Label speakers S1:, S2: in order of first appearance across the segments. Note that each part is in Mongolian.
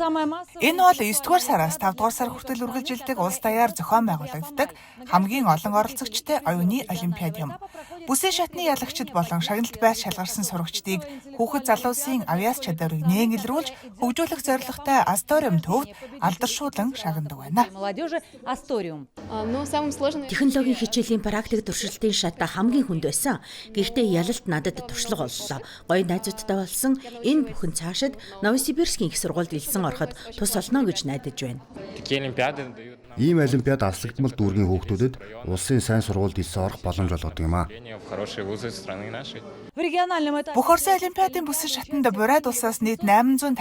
S1: Энэ бол 9-р сараас 5-р сар хүртэл үргэлжилдэг улс даяар зохион байгуулагддаг хамгийн олон оролцогчтой оюуны олимпиад юм. Бүсийн шатны ялагчид болон шагналт байр шалгарсан сурагчдыг хүүхэд залуусын авиас чадварыг нээн илрүүлж хөгжүүлэх зорилготой Асториум төвд алдаршуулан шагнадаг байна.
S2: Технологийн хичээлийн практик туршилтын шат хамгийн хүнд байсан. Гэхдээ ялалт надад туршлага боллоо. Гоё найзуудтай болсон энэ бүхэн цаашид Новосибирскийн их сургуульд илсэн ороход тус олно гэж найдаж байна.
S3: Ийм олимпиад алслагдмал дүүргийн хүүхдүүдэд улсын сайн сургуульд илсэн орох боломж олгодог юм аа.
S1: Бүх Орсын олимпиадын бүсийн шатанд Бурайд улсаас нийт 857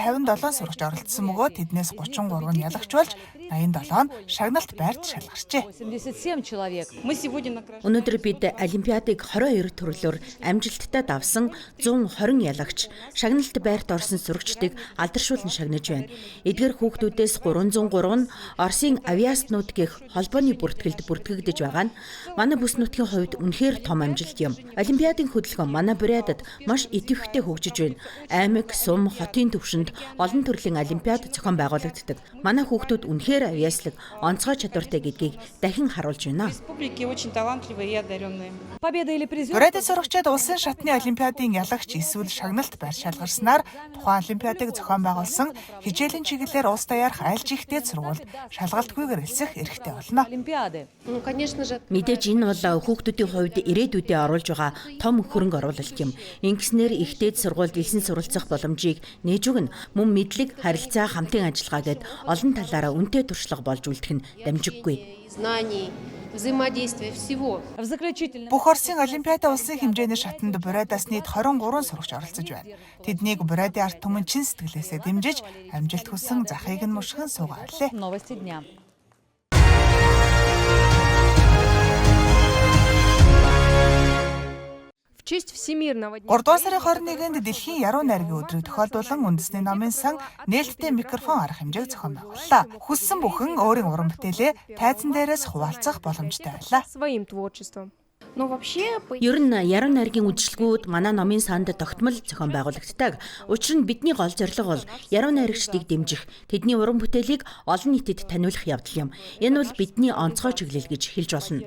S1: сурагч оролцсон бөгөөд тэднээс 33 нь ялагч болж 87 нь шагналт байрт шалгарчээ.
S2: Өнөөдөр бид олимпиадыг 22 төрлөөр амжилттай давсан 120 ялагч, шагналт байрт орсон сурагчдыг алдаршуулан шагнаж байна. Эдгээр хүүхдүүдээс 303 нь Оросын авиас нутгийнх холбооны бүртгэлд бүртгэгдэж байгаа нь манай бүс нутгийн хувьд үнэхээр том амжилт юм. Олимпиадын хөдөлгөөн манай Бурайдад маш идэвхтэй хөгжиж байна. Аймаг, сум, хотын төвшөнд олон төрлийн олимпиад зохион байгуулагддаг. Манай хүүхдүүд үнэхээр авиаслаг, онцгой чадвартай гэдгийг дахин харуулж байна.
S1: Бурайдын сурагчид улсын шатны олимпиадын ялагч эсвэл шагналт байр шалгарснаар тухайн олимпиадыг зохион байгуулсан хичээлийн чиглэлээр улс даяарх аль ч ихтэй сургуульд шалгалтгүйгээр элсэх эрхтэй болно.
S2: Мэдээж энэ бол хүүхдүүдийн хувьд ирээдүйдээ оруулж байгаа том хөрөнгө оруулалт юм. Ингэснээр ихтэйд сургуульд элсэн суралцах боломжийг нээж өгнө. Мөн мэдлэг, харилцаа, хамтын ажиллагаа гэд олон талаараа үнэтэй туршлага болж үлдэх нь дамжиггүй.
S1: Бүх Оросын олимпиада улсын хэмжээний шатанд Бурайдаас нийт 23 сурагч оролцож байна. Тэднийг Бурайдын ард түмэн чин сэтгэлээсээ дэмжиж амжилт хүсэн захыг нь мушгин суугаарлаа.
S4: В честь Всемирного дня
S1: 3 сарын 21-нд Дэлхийн Яруу найргийн өдрийг тохиолдуулан үндэсний номын сан нээлттэй микрофон арга хэмжээг зохион байгууллаа. Хүссэн бүхэн өөрийн уран бүтээлээ тайзан дээрээс хуваалцах боломжтой байлаа.
S4: своим творчеством.
S2: Ер нь яруу найргийн үйлчлэгүүд манай номын санд тогтмол зохион байгуулагддаг. Учир нь бидний гол зорилго бол яруу найрагчдыг дэмжих, тэдний уран бүтээлийг олон нийтэд таниулах явдал юм. Энэ бол бидний онцгой чиглэл гэж хэлж болно.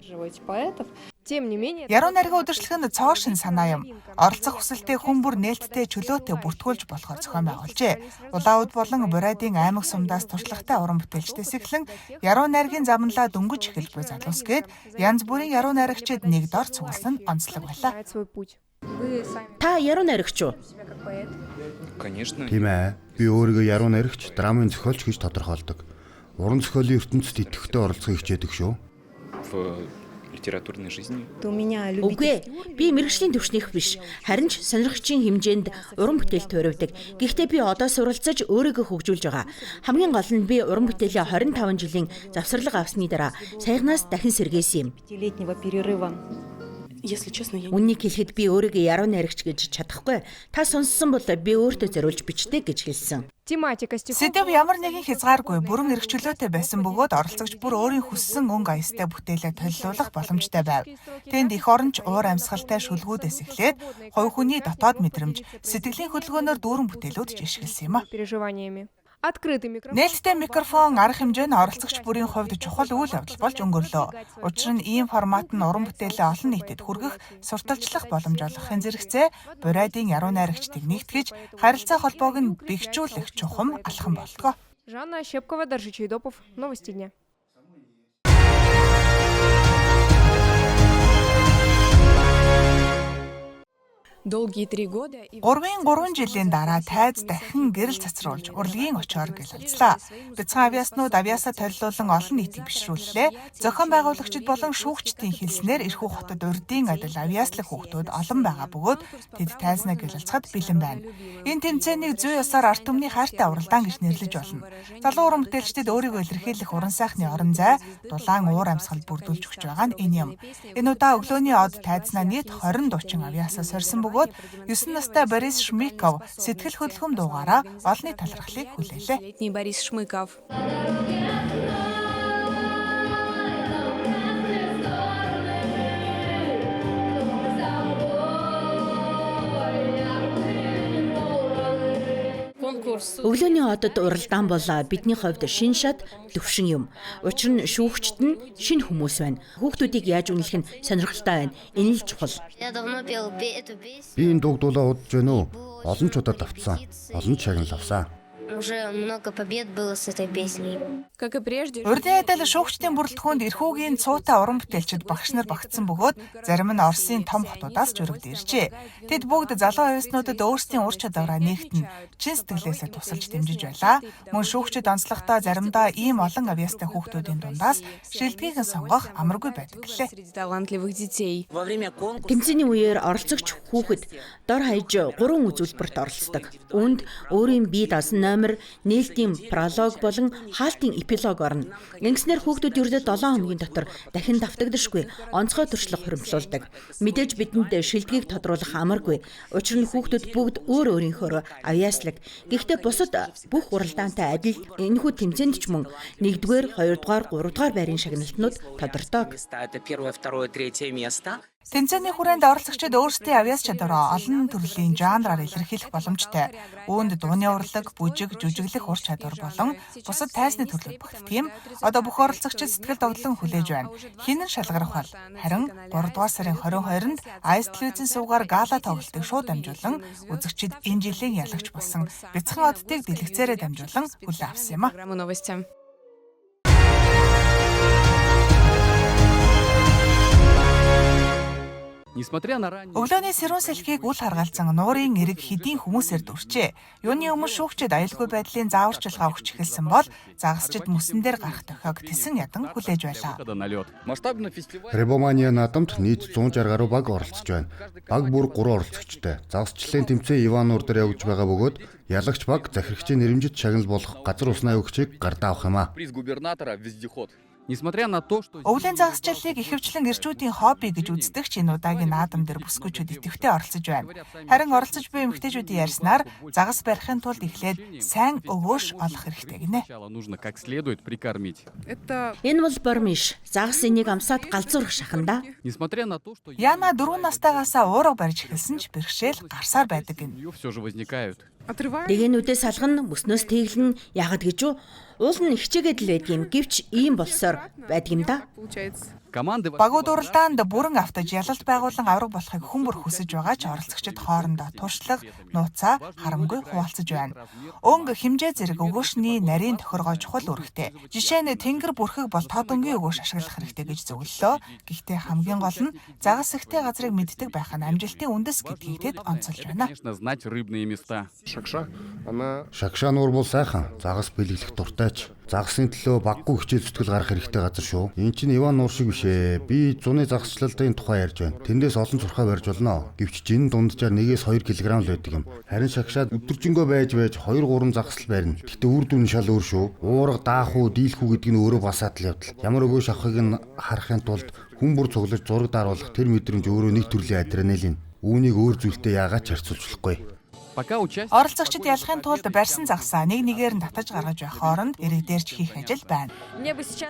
S4: Тем не менее,
S1: Яруу найргийн удирдлага нь цоо шин санаа юм. Оролцох хүсэлтэй хүн бүр нээлттэй чөлөөтэй бүртгүүлж болохоор зохион байгуулжээ. Улаауд болон Бурайдын аймаг сумдаас туршлагатай уран бүтээлчдээс эхлэн яруу найргийн замналаа дөнгөж эхэлж буй залуус гээд янз бүрийн яруу найрагчид нэг дор цугласан онцлог байлаа.
S4: свой путь.
S2: Та яруу найрагч уу?
S3: Тийм ээ. Би өөрийгөө яруу найрагч, драмын зохиолч гэж тодорхойлдог. Уран зохиолын ертөнцид идэвхтэй оролцохыг хичээдэг шүү.
S5: Литературной жизни.
S2: Үгүй, би мэргэжлийн түвшнийх биш. Харин ч сонирхчийн хэмжээнд уран бүтээл төрөвдөг. Гэхдээ би одоо суралцаж өөрийгөө хөгжүүлж байгаа. Хамгийн гол нь би уран бүтээлээ 25 жилийн завсарлага авсны дараа саяхнаас дахин сэргээсэн юм. Үннийг хэлэхэд би өөрийгөө яруу найрагч гэж чадахгүй. Та сонссон бол би өөртөө зориулж бичдэг гэж хэлсэн.
S4: Тематика стихов
S1: Сэдэв ямар нэгэн хязгааргүй бүрэн эрх чөлөөтэй байсан бөгөөд оролцогч бүр өөрийн хүссэн өнгө аястай бүтээлээ толилуулах боломжтой байв. Тэнд эх оронч уур амьсгалтай шүлгүүдээс эхлээд хувь хүний дотоод мэдрэмж, сэтгэлийн хөдөлгөөнөөр дүүрэн бүтээлүүд жишгэлсэн юм а.
S4: переживаниями. Открытый микрофон.
S1: Нээлттэй микрофон арга хэмжээ нь оролцогч бүрийн хувьд чухал үйл явдал болж өнгөрлөө. Учир нь ийм формат нь уран бүтээлээ олон нийтэд хүргэх, сурталчлах боломж олгохын зэрэгцээ Бурайдын яруу найрагчдыг нэгтгэж, харилцаа холбоог нь бэхжүүлэх чухам алхам болтгоо.
S4: Жанна Щепкова, Даржи Чайдопов. Новости дня.
S6: Долгие 3 года
S1: 3 жилийн дараа тайз дахин гэрэл цацруулж урлагийн очоор гэлэлцлээ. Бяцхан авиаснууд авиасаа толилуулан олон нийтийг бишрүүллээ. Зохион байгуулагчид болон шүүгчдийн хэлснээр эрхүү хотод урдын адил авиаслах хүүхдүүд олон байгаа бөгөөд тэд тайзнаа гэлэлцэхэд бэлэн байна. Энэ тэмцээнийг зүй ёсоор ард түмний хайртай уралдаан гэж нэрлэж болно. Залуу уран бүтээлчдид өөрийгөө илэрхийлэх уран сайхны орон зай, дулаан уур амьсгал бүрдүүлж өгч байгаа нь энэ юм. Энэ удаа өглөөний од тайзнаа нийт 20 дуучин авиасаа сорьсон бөгөөд 9 настай Борис Шмыков сэтгэл хөдлөм дуугаараа олонний талархлыг хүлээлээ.
S6: летний Борис Шмыков.
S2: Өглөөний одод уралдаан бол бидний хувьд шин шат төвшин юм. Учир нь шүүгчд нь шинэ хүмүүс байна. Хүүхдүүдийг яаж үнэлэх нь сонирхолтой байна. Энэ л чухал.
S3: Би энэ дуугдуулаа удаж байна уу? Олон ч удаа давтсан. Олон ч шагнал авсан.
S5: Уже много побед было с этой песней.
S6: Как и прежде,
S1: Урдын адил шүүгчдийн бүрэлдэхүүнд эрхүүгийн цуутай уран бүтээлчид багш нар багтсан бөгөөд зарим нь Оросын том хотуудаас журагд иржээ. Тэд бүгд залуу оюуснуудад өөрсдийн ур чадвараа нээгтэн чин сэтгэлээсээ тусалж дэмжиж байлаа. Мөн шүүгчид онцлохдоо заримдаа ийм олон авьяастай хүүхдүүдийн дундаас шилдгийг сонгох амаргүй байдаг гэлээ.
S6: среди талантливых детей.
S2: Тэмцээний үеэр оролцогч хүүхэд дор хаяж 3 үзүүлбэрт оролцдог. Үүнд өөрийн бие даасан номер, нээлтийн пролог болон хаалтын эпилог орно. Ингэснээр хүүхдүүд ердөө 7 хоногийн дотор дахин давтагдашгүй онцгой туршлага хуримтлуулдаг. Мэдээж бидэнд шилдгийг тодруулах амаргүй. Учир нь хүүхдүүд бүгд өөр өөрийнхөө авьяаслаг. Гэхдээ бусад бүх уралдаантай адил энэхүү тэмцээнд ч мөн 1-р, 2-р, 3-р байрын шагналтнууд тодордог.
S7: Это первое, второе, третье место.
S1: Тэмцээний хүрээнд оролцогчид өөрсдийн авьяас чадвараа олон төрлийн жанраар илэрхийлэх боломжтой. Үүнд дууны урлаг, бүжиг, жүжиглэх ур чадвар болон бусад тайзны төрлүүд багтдаг. Одоо бүх оролцогчид сэтгэл догтлон хүлээж байна. Хин нь шалгарах бол харин 3 дугаар сарын 22-нд Ice телевизэн сувгаар гала тоглолтыг шууд дамжуулан үзэгчид энэ жилийн ялагч болсон бяцхан оддыг дэлгэцээрээ дамжуулан хүлээн авсан юм а.
S6: Программы новости.
S1: Өглөөний сэрүүн сэлхийг үл харгалзан нуурын эрэг хэдийн хүмүүсээр дүрчээ. Юуны өмнө шүүгчид аюулгүй байдлын зааварчилгаа өгч эхэлсэн бол загасчид мөсөн дээр гарах дохиог тесэн ядан хүлээж байлаа.
S3: Ребомания наадамд нийт 160 гаруй баг оролцож байна. Баг бүр 3 оролцогчтой. Загасчлалын тэмцээн Ивануур дээр явж байгаа бөгөөд ялагч баг захирагчийн нэрэмжит шагнал болох газар уснаа өгчийг гардаа авах юм а.
S1: Өвлийн загасчлалыг ихэвчлэн эрчүүдийн хобби гэж үздэг ч энэ удаагийн наадам дээр бүсгүйчүүд идэвхтэй оролцож байна. Харин оролцож буй эмэгтэйчүүдийн ярьснаар загас барихын тулд эхлээд сайн өвөөш олох хэрэгтэй гинэ.
S2: Энэ бол бормиш. Загас энийг амсаад галзуурах шаханда.
S1: Яна 4 настайгаасаа уурга барьж эхэлсэн ч бэрхшээл гарсаар байдаг гин.
S2: Дээгнүүдээ салгана, мөснөөс тэглэн яагад гэж юу? Уул нь хичээгээд л байдаг юм. Гэвч ийм болсоор байдаг юм да.
S1: Багууд уралдаанд бүрэн автаж ялалт байгуулан авраг болохыг хүн бүр хүсэж байгаа ч оролцогчид хоорондоо туршлага, нууцаа харамгүй хуваалцаж байна. Өнгө хэмжээ зэрэг өгөөшний нарийн тохиргоо чухал үүрэгтэй. Жишээ нь тэнгэр бүрхэг бол тод өнгийн өгөөш ашиглах хэрэгтэй гэж зөвлөлөө. Гэхдээ хамгийн гол нь загас ихтэй газрыг мэддэг байх нь амжилтын үндэс гэдгийг тэд онцолж байна.
S3: Шагшаа нуур бол сайхан. Загас бэлэглэх дуртайч. Загасны төлөө баггүй хичээл зүтгэл гарах хэрэгтэй газар шүү. Энд чинь Иван нуур шиг биш ээ. Би зуны загасчлалтын тухай ярьж байна. Тэндээс олон зурхаа барьж болно. Гэвч жин дунджаар 1-2 кг л байдаг юм. Харин шагшаад өдөржингөө байж 2-3 загасл барина. Гэхдээ үр дүн шал өөр шүү. Уурга даах уу, дийлэх үү гэдэг нь өөрөө басаад л явдал. Ямар өгөөш авахыг нь харахын тулд хүн бүр цуглаж зураг даруулах тэр мэдрэмж өөрөө нэг төрлийн адреналин. Үүнийг өөр зүйлтэй яагаад ч харьцуулж болохгүй.
S1: Оролцогчид ялахын тулд барьсан загсаа нэг-нэгээр нь татаж гаргаж байх хооронд эрэг дээрч хийх ажил байна.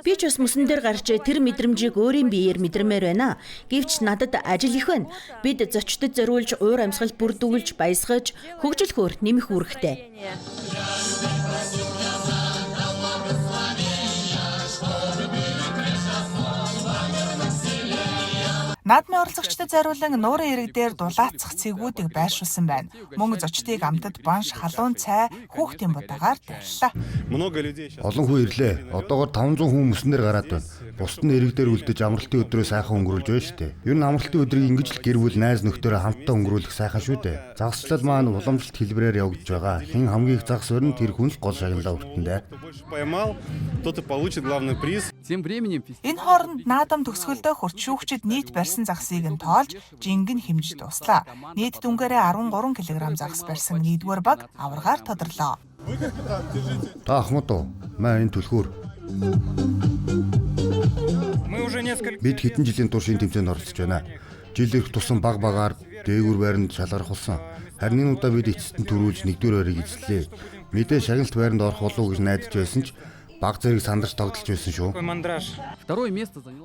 S2: Би ч бас мөсөн дээр гарч тэр мэдрэмжийг өөрийн биеэр мэдрэмээр байна. Гэвч надад ажил их байна. Бид зочдод зориулж, уур амьсгал бүрдүүлж, баясгаж, хөгжил хөөр нэмэх үүрэгтэй.
S1: Наадмын оролцогчдод зориулан нуурын эрэг дээр дулаацах цэгүүдийг байршуулсан байна. Мөн зочдыг амтад банш, халуун цай, хүүхдийн будаагаар дайллаа.
S3: Олон хүн ирлээ. Одоогоор 500 хүн мөсөн дээр гараад байна. Бусд нь эрэг дээр үлдэж амралтын өдрөө сайхан өнгөрүүлж байна шүү дээ. Ер нь амралтын өдрийг ингэж л гэр бүл найз нөхдөөрөө хамтдаа өнгөрүүлэх сайхан шүү дээ. Загасчлал маань уламжлалт хэлбэрээр явагдаж байгаа. Хэн хамгийн их загас өрн тэр хүн л гол шагналаа өртөндөө.
S1: Энэ хооронд наадам төгсгөлдөө хүрч шүүгчид нийт барьсан загсыг нь тоолж жингэн хэмжиж дуслаа. Нийт дүнгээрээ 13 кг загас барьсан 1-р баг аваргаар тодорлоо.
S3: Та ахмад уу? Маа энэ түлхүүр. Бид хэдэн жилийн турш энэ тэмцээнд оролцож байна. Жил ирэх тусам баг багаар дээгүр байранд шалгарах болсон. Харин энэ удаа бид эцэст нь төрүүлж 1-р байрыг эзэллээ. Мэдээ шагналт байранд орох болов уу гэж найдаж байсан ч Баг зэрэг сандарч тогтолж байсан шүү.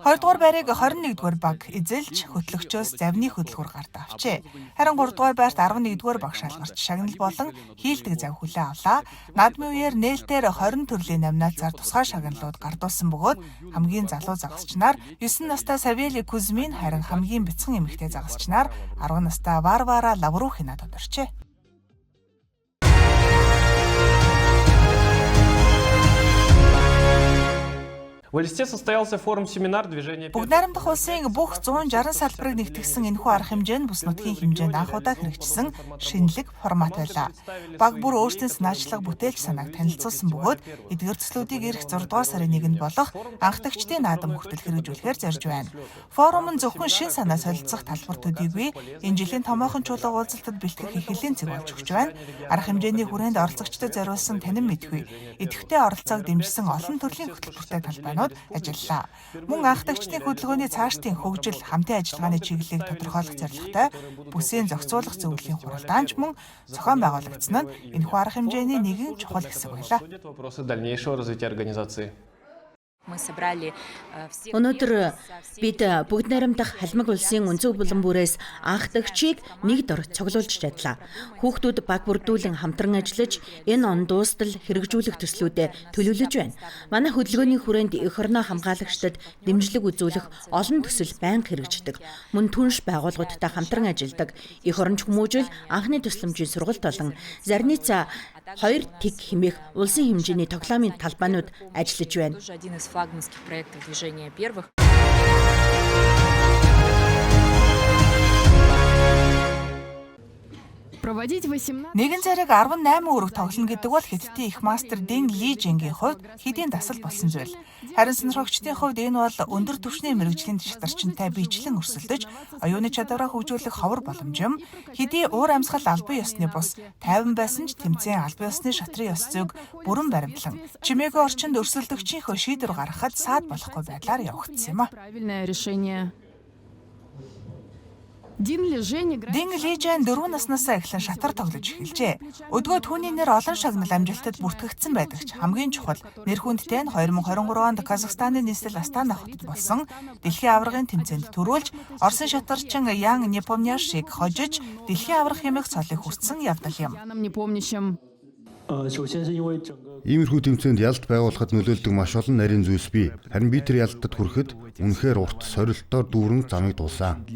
S1: Хоёрдугаар байрыг 21-р баг эзэлж хөтлөгчөөс завны хөдөлгүүр гард авчээ. Харин 3-р байрт 11-р баг шалгарч шагнал болон хийлдэг зав хүлээ авлаа. Наадмын үеэр нээлтээр 20 төрлийн номинацаар тусгай шагналууд гардуулсан бөгөөд хамгийн залуу загасчнаар 9 настай Савели Кузьмин харин хамгийн бяцхан эмэгтэй загасчнаар 10 настай Варвара Лаврухина тодорчээ.
S8: В Элисте состоялся форум-семинар движения.
S1: Бүгд найрамдах улсын бүх 160 салбарыг нэгтгэсэн энэхүү арга хэмжээ нь бүс нутгийн хэмжээнд анх удаа хэрэгжсэн шинэлэг формат байлаа. Баг бүр өөрсдийн санаачлаг бүтээлч санааг танилцуулсан бөгөөд эдгээр төслүүдийг ирэх 6 дугаар сарын 1-нд болох анхдагчдын наадам хүртэл хэрэгжүүлэхээр зорж байна. Форум нь зөвхөн шин санаа солилцох талбар төдийгүй энэ жилийн томоохон чулуу уулзалтад бэлтгэх эхлэлийн цэг болж өгч байна. Арга хэмжээний хүрээнд оролцогчдод зориулсан танин мэдгүй идэвхтэй оролцоог дэмжсэн олон төрлийн хөтөлбөртэй талбай ажиллалаа. Мөн анхдагчдын хөдөлгөөний цаашдын хөгжил, хамтын ажиллагааны чиглэлийг тодорхойлох зорилготой бүсийн зохицуулах зөвлөлийн хуралдаанч мөн зохион байгуулагдсан нь энэхүү арга хэмжээний нэгэн чухал хэсэг байлаа.
S2: Өнөөдөр бид бүгд найрамдах халимаг улсын өнцөг булан бүрээс анхдагчийг нэг дор цуглуулж чадлаа. Хүүхдүүд баг бүрдүүлэн хамтран ажиллаж энэ он дуустал хэрэгжүүлэх төслүүдэд төлөвлөж байна. Манай хөдөлгөөний хүрээнд эх орноо хамгаалагчдад дэмжлэг үзүүлэх олон төсөл байнга хэрэгждэг. Мөн түнш байгууллагуудтай хамтран ажилладаг. Эх оронч хүмүүжил анхны тусламжийн сургалт болон зарница 2 тэг хэмээх улсын хэмжээний тоглоомын талбайнууд ажиллаж байна.
S6: Флагманских проектов движения первых.
S1: Нэгэн зэрэг 18 өрөг тоглоно гэдэг бол Хятадын их мастер Дин Лижингийн хувьд хэдийн дасал болсон зүйл. Харин сонирхогчдын хувьд энэ бол өндөр түвшний мэрэгжлийн шатарчинтай биечлэн өрсөлдөж, оюуны чадвараа хөгжүүлэх ховор боломжим, хэдий уур амьсгал албан ёсны бус тайван байсан ч тэмцээн албан ёсны шатрын ёс зүйг бүрэн баримтлан, чимээгүй орчинд өрсөлдөгчийнхөө шийдвэр гаргахад саад болохгүй байдлаар явагдсан юм а. Дин Лижэн 4 наснасаа эхлэн шатар тоглож эхэлжээ. Өдгөө түүний нэр олон шагнал амжилтад бүртгэгдсэн байдаг ч хамгийн чухал нэр хүндтэй нь 2023 онд Казахстаны нийслэл Астана хотод болсон дэлхийн аваргын тэмцээнд төрүүлж Оросын шатарчин Ян Непомняшиг хожиж дэлхийн аварга хэмээх цолыг хүртсэн явдал юм.
S3: Иймэрхүү тэмцээнд ялалт байгуулахад нөлөөлдөг маш олон нарийн зүйлс бий. Харин би тэр ялалтад хүрэхэд үнэхээр урт сорилтоор дүүрэн замыг дуулсан.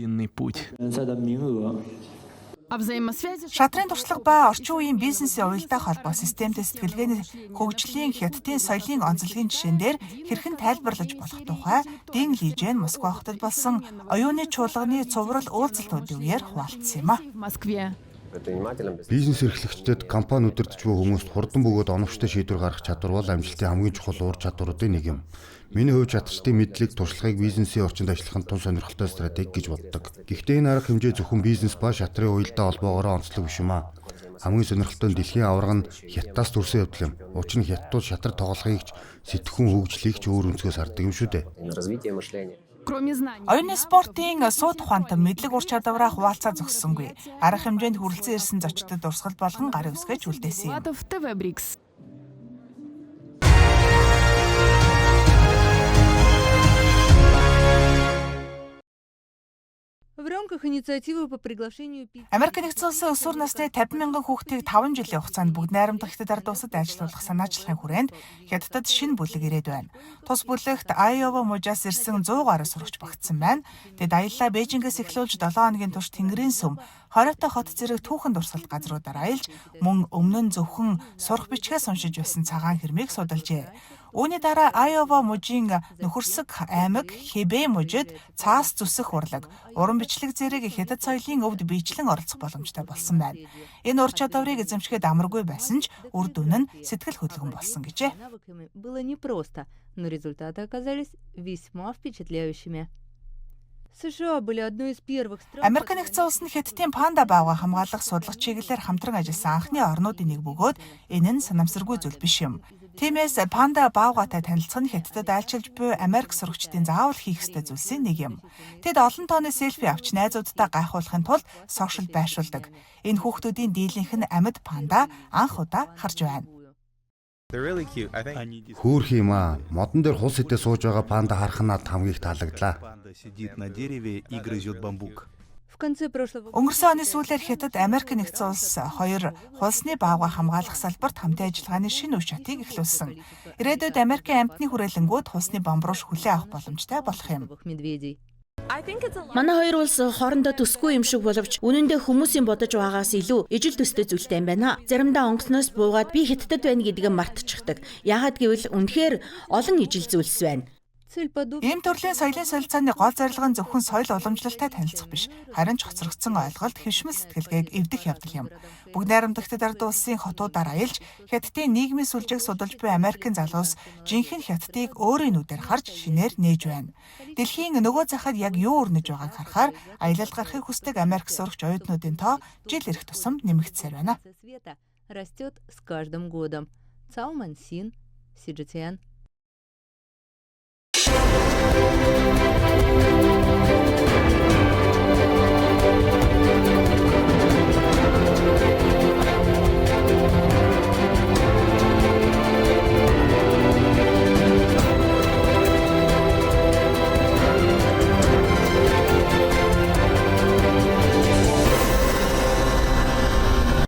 S1: Шатрын туршлага ба орчин үеийн бизнесийн уялдаа холбоо системтэй сэтгэлгээний хөгжлийн Хятадын соёлын онцлогийн жишээн дээр хэрхэн тайлбарлаж болох тухай Дин Лижэн Москва хотод болсон оюуны чуулганы цуврал уулзалтуудын үеэр хуваалцсан юм а.
S3: Бизнес эрхлэгчдэд компани удирдах буй хүмүүст хурдан бөгөөд оновчтой шийдвэр гаргах чадвар бол амжилтын хамгийн чухал ур чадваруудын нэг юм. Миний хувьд чатарчдын мэдлэг туршлагыг бизнесийн орчинд ажиллахын тун сонирхолтой стратеги гэж боддог. Гэхдээ энэ арга хэмжээ зөвхөн бизнес ба шатрын уялдаа холбоогоор онцлог биш юм а. Хамгийн сонирхолтой нь дэлхийн аварга нь Хятадаас төрсэн явдал юм. Учир нь хятадууд шатар тоглохыг ч сэтгэхүйн хөгжлийг ч өөр өнцгөөс хардаг юм шүү дээ.
S1: Оюуны спортын суу тухайд мэдлэг ур чадвараа хуваалцаа зогссонгүй. Арга хэмжээнд хүрэлцэн ирсэн зочдод урсгал болгон гарын үсгэж үлдээсэн юм. Америк нэгдсэн улсын өсвөр насны 50 мянган хүүхдийг 5 жилийн хугацаанд бүгд найрамдах Хятад ард улсад ажилуулах санаачлагын хүрээнд Хятадд шинэ бүлэг ирээд байна. Тус бүлэгт Айова мужаас ирсэн 100 гаруй сурагч багтсан байна. Тэд аяллаа Бээжингээс эхлүүлж 7 хоногийн турш Тэнгэрийн сүм, Хориотой хот зэрэг түүхэн дурсгалт газруудаар аялж, мөн өмнө нь зөвхөн сурах бичгээс уншиж байсан цагаан хэрмийг судалжээ. Үүний дараа Айова мужийн нөхөрсөг аймаг Хэбэ мужид цаас зүсэх урлаг, уран бичлэг зэрэг Хятад соёлын өвд биечлэн оролцох боломжтой болсон байна. Энэ ур чадварыг эзэмшихэд амаргүй байсан ч үр дүн нь сэтгэл хөдлөн болсон гэжээ. Америк нэгдсэн улс нь Хятадын панда баавга хамгаалах судлах чиглэлээр хамтран ажилласан анхны орнуудын нэг бөгөөд энэ нь санамсаргүй зүйл биш юм. Тиймээс панда баавгатай танилцах нь Хятадд айлчилж буй Америк сурагчдын заавал хийх ёстой зүйлсийн нэг юм. Тэд олон тооны селфи авч найзуудтай гайхуулахын тулд сошиал байршуулдаг. Энэ хүүхдүүдийн дийлэнх нь амьд панда анх удаа харж байна.
S3: Хөөх юм аа. Модон дээр хус идэ сууж байгаа панда харах нь надад хамгийн их таалагдлаа.
S1: Өнгөрсөн оны сүүлээр Хятад Америк нэгдсэн улс хоёр хулсны баавга хамгаалах салбарт хамтын ажиллагааны шинэ үе шатыг эхлүүлсэн. Ирээдүйд Америкийн амтны хүрээлэнгүүд хулсны бомб руу хүлээн авах боломжтой болох юм.
S2: Манай хоёр улс хоорондоо төсгүй юм шиг боловч үнэндээ хүмүүсийн бодож байгаагаас илүү ижил төстэй зүйлтэй юм байна. Заримдаа онгоцноос буугаад би Хятадд байна гэдгээ мартчихдаг. Яагаад гэвэл үнэхээр олон ижил зүйлс байна.
S1: Ийм төрлийн соёлын солилцооны гол зорилго нь зөвхөн соёл уламжлалтай танилцах биш, харин ч хоцрогдсон ойлголт, хэвшмэл сэтгэлгээг эвдэх явдал юм. Бүгд найрамдагчдад ард улсын хотуудаар аялж, Хятадын нийгмийн сүлжээг судалж буй Америкийн залуус жинхэнэ Хятадыг өөрийн нүдээр харж шинээр нээж байна. Дэлхийн нөгөө захад яг юу өрнөж байгааг харахаар аялалд гарахыг хүсдэг Америк сурагч оюутнуудын тоо жил ирэх тусам нэмэгдсээр байна.
S9: Растет с каждым годом. Цао Мансин, Си Чжицян.